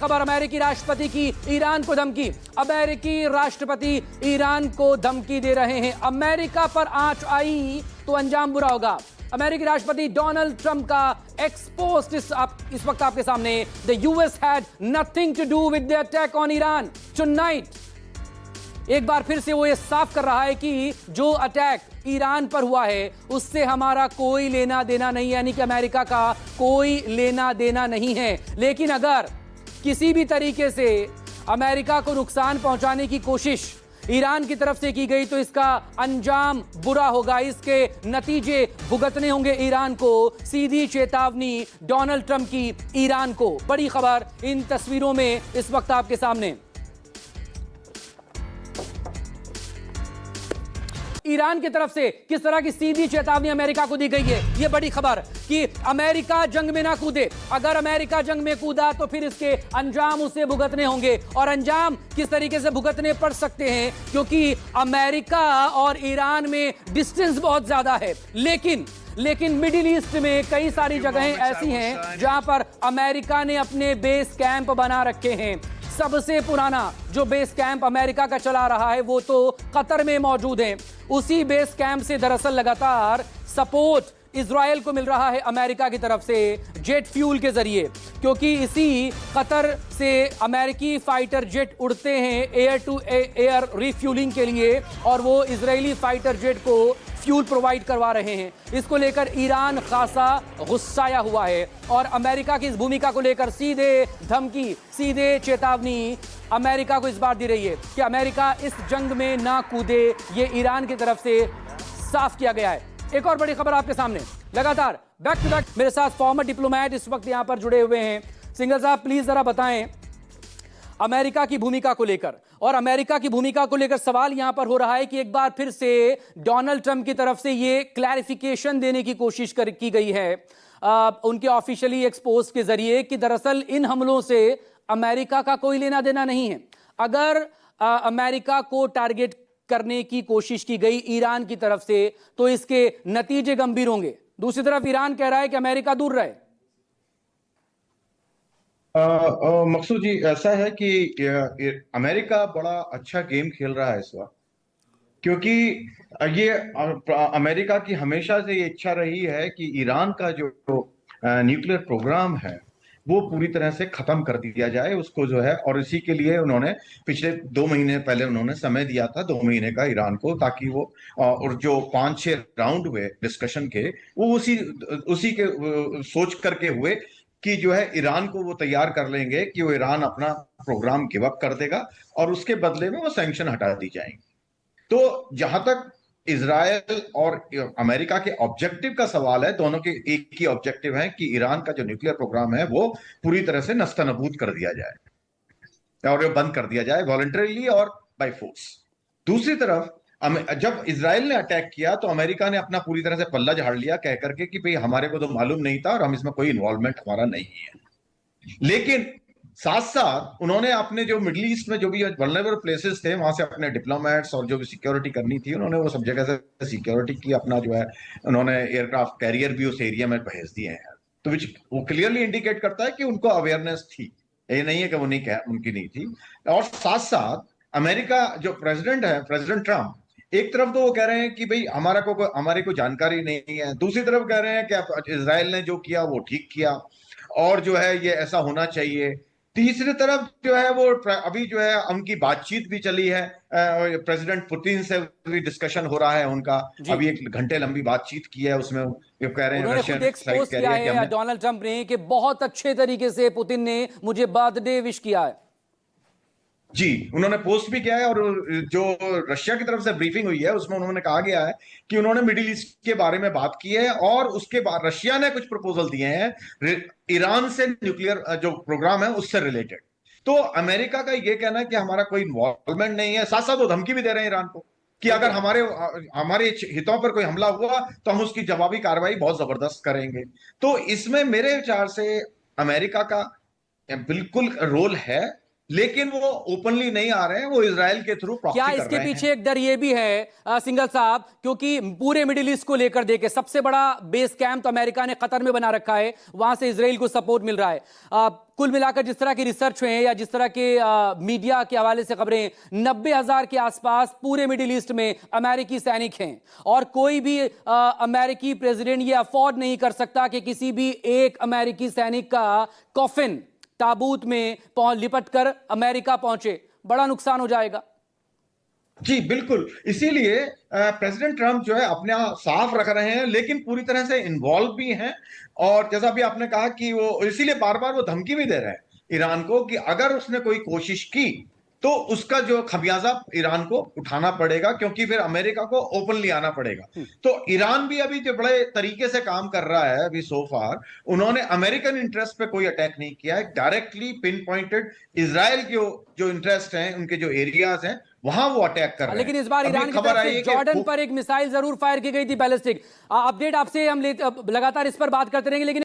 खबर अमेरिकी राष्ट्रपति की ईरान को धमकी। अमेरिकी राष्ट्रपति ईरान को धमकी दे रहे हैं। अमेरिका पर आंच आई तो अंजाम बुरा होगा। अमेरिकी राष्ट्रपति डोनाल्ड ट्रंप का एक्सपोस्ट इस वक्त आपके सामने। The US had nothing to do with the attack on Iran tonight. एक बार फिर से वो ये साफ कर रहा है कि जो अटैक ईरान पर हुआ है उससे हमारा कोई लेना देना नहीं है, यानी कि अमेरिका का कोई लेना देना नहीं है। लेकिन अगर किसी भी तरीके से अमेरिका को नुकसान पहुंचाने की कोशिश ईरान की तरफ से की गई तो इसका अंजाम बुरा होगा, इसके नतीजे भुगतने होंगे ईरान को। सीधी चेतावनी डोनाल्ड ट्रंप की ईरान को। बड़ी खबर इन तस्वीरों में इस वक्त आपके सामने। ईरान की तरफ से किस तरह की सीधी चेतावनी अमेरिका को दी गई है, यह बड़ी खबर कि अमेरिका जंग में ना कूदे। अगर अमेरिका जंग में कूदा तो फिर इसके अंजाम उसे भुगतने होंगे। और अंजाम किस तरीके से भुगतने पड़ सकते हैं, क्योंकि अमेरिका और ईरान में डिस्टेंस बहुत ज्यादा है। लेकिन मिडिल ईस्ट में कई सारी जगहें ऐसी हैं जहां पर अमेरिका ने अपने बेस कैंप बना रखे हैं। सबसे पुराना जो बेस कैंप अमेरिका का चला रहा है वो तो कतर में मौजूद है। उसी बेस कैंप से दरअसल लगातार सपोर्ट इजराइल को मिल रहा है अमेरिका की तरफ से जेट फ्यूल के जरिए, क्योंकि इसी कतर से अमेरिकी फाइटर जेट उड़ते हैं एयर टू एयर रिफ्यूलिंग के लिए, और वो इजरायली फाइटर जेट को फ्यूल प्रोवाइड करवा रहे हैं। इसको लेकर ईरान खासा गुस्साया हुआ है और अमेरिका की इस भूमिका को लेकर सीधे धमकी, सीधे चेतावनी अमेरिका को इस बार दी रही है कि अमेरिका इस जंग में ना कूदे। ये ईरान की तरफ से साफ किया गया है। एक और बड़ी खबर आपके सामने, लगातार बैक टू बैक मेरे साथ फॉर्मर डिप्लोमेट इस वक्त यहां पर जुड़े हुए हैं। सिंघल साहब, प्लीज जरा बताएं अमेरिका की भूमिका को लेकर। और अमेरिका की भूमिका को लेकर सवाल यहां पर हो रहा है कि एक बार फिर से डोनाल्ड ट्रंप की तरफ से ये क्लैरिफिकेशन देने की कोशिश की गई है उनके ऑफिशियली एक्सपोज के जरिए कि दरअसल इन हमलों से अमेरिका का कोई लेना देना नहीं है। अगर अमेरिका को टारगेट करने की कोशिश की गई ईरान की तरफ से तो इसके नतीजे गंभीर होंगे। दूसरी तरफ ईरान कह रहा है कि अमेरिका दूर रहे। मकसूद जी, ऐसा है कि अमेरिका बड़ा अच्छा गेम खेल रहा है इस वक्त, क्योंकि ये अमेरिका की हमेशा से ये इच्छा रही है कि ईरान का जो न्यूक्लियर प्रोग्राम है वो पूरी तरह से खत्म कर दिया जाए उसको, जो है। और इसी के लिए उन्होंने पिछले 2 महीने पहले उन्होंने समय दिया था, 2 महीने का ईरान को, ताकि वो और जो 5-6 राउंड हुए डिस्कशन के वो उसी के सोच करके हुए कि जो है ईरान को वो तैयार कर लेंगे कि वो ईरान अपना प्रोग्राम गिव अप कर देगा और उसके बदले में वो सैंक्शन हटा दी जाएंगे। तो जहां तक इजरायल और अमेरिका के ऑब्जेक्टिव का सवाल है, दोनों के एक ही ऑब्जेक्टिव है कि ईरान का जो न्यूक्लियर प्रोग्राम है वो पूरी तरह से नस्तनबूद कर दिया जाए और बंद कर दिया जाए, वॉलंटरीली और बाय फोर्स। दूसरी तरफ जब इजराइल ने अटैक किया तो अमेरिका ने अपना पूरी तरह से पल्ला झाड़ लिया, कह करके कि भाई हमारे को तो मालूम नहीं था और हम इसमें कोई इन्वॉल्वमेंट हमारा नहीं है। लेकिन साथ साथ उन्होंने अपने जो मिडिल ईस्ट में जो भी वल्नरेबल प्लेसेस थे वहां से अपने डिप्लोमेट्स और जो भी सिक्योरिटी करनी थी उन्होंने वो सब जगह से सिक्योरिटी की। अपना जो है उन्होंने एयरक्राफ्ट कैरियर भी उस एरिया में भेज दिए हैं, तो विच वो क्लियरली इंडिकेट करता है कि उनको अवेयरनेस थी, ये नहीं है कि वो नहीं कह उनकी नहीं थी। और साथ साथ अमेरिका जो प्रेसिडेंट है, प्रेसिडेंट ट्रंप, एक तरफ तो वो कह रहे हैं कि भाई हमारी कोई जानकारी नहीं है, दूसरी तरफ कह रहे हैं कि इजराइल ने जो किया वो ठीक किया और जो है ये ऐसा होना चाहिए। तीसरी तरफ जो है वो अभी जो है उनकी बातचीत भी चली है, प्रेसिडेंट पुतिन से भी डिस्कशन हो रहा है उनका। अभी 1 घंटे लंबी बातचीत की है, उसमें ये कह रहे हैं रशियन साइड कह रही है कि डोनाल्ड ट्रंप ने कि बहुत अच्छे तरीके से पुतिन ने मुझे बर्थडे विश किया है। जी, उन्होंने पोस्ट भी किया है और जो रशिया की तरफ से ब्रीफिंग हुई है उसमें उन्होंने कहा गया है कि उन्होंने मिडिल ईस्ट के बारे में बात की है और उसके बाद रशिया ने कुछ प्रपोजल दिए हैं ईरान से न्यूक्लियर जो प्रोग्राम है उससे रिलेटेड। तो अमेरिका का ये कहना है कि हमारा कोई इन्वॉल्वमेंट नहीं है। साथ साथ वो धमकी भी दे रहे हैं ईरान को कि अगर हमारे हितों पर कोई हमला हुआ तो हम उसकी जवाबी कार्रवाई बहुत जबरदस्त करेंगे। तो इसमें मेरे विचार से अमेरिका का बिल्कुल रोल है, लेकिन वो ओपनली नहीं आ रहे हैं, वो इजराइल के थ्रू क्या प्रॉक्सी कर इसके रहे हैं। पीछे एक डर ये भी है सिंघल साहब, क्योंकि पूरे मिडिल ईस्ट को लेकर देखे सबसे बड़ा बेस कैंप तो अमेरिका ने कतर में बना रखा है, वहां से इजराइल को सपोर्ट मिल रहा है। कुल मिलाकर जिस तरह की रिसर्च हुए हैं या जिस तरह के मीडिया के हवाले से खबरें, 90,000 के आसपास पूरे मिडिल ईस्ट में अमेरिकी सैनिक हैं, और कोई भी अमेरिकी प्रेसिडेंट ये अफोर्ड नहीं कर सकता कि किसी भी एक अमेरिकी सैनिक का कॉफिन ताबूत में लिपट कर अमेरिका पहुंचे, बड़ा नुकसान हो जाएगा। जी बिल्कुल, इसीलिए प्रेसिडेंट ट्रंप जो है अपने आप साफ रख रहे हैं, लेकिन पूरी तरह से इन्वॉल्व भी हैं। और जैसा भी आपने कहा कि वो इसीलिए बार बार वो धमकी भी दे रहे हैं ईरान को कि अगर उसने कोई कोशिश की तो उसका जो खमियाजा ईरान को उठाना पड़ेगा, क्योंकि फिर अमेरिका को ओपनली आना पड़ेगा। तो ईरान भी अभी जो बड़े तरीके से काम कर रहा है अभी सो फार, उन्होंने अमेरिकन इंटरेस्ट पे कोई अटैक नहीं किया है, डायरेक्टली पिन पॉइंटेड इजराइल के जो इंटरेस्ट हैं, उनके जो एरियाज हैं, वहां वो अटैक कर रहे हैं। लेकिन इस बार अभी ईरान की खबर तरफ आई से है कि जॉर्डन पर एक मिसाइल जरूर फायर की गई थी, बैलिस्टिक। अपडेट आपसे हम लगातार इस पर बात करते रहेंगे, लेकिन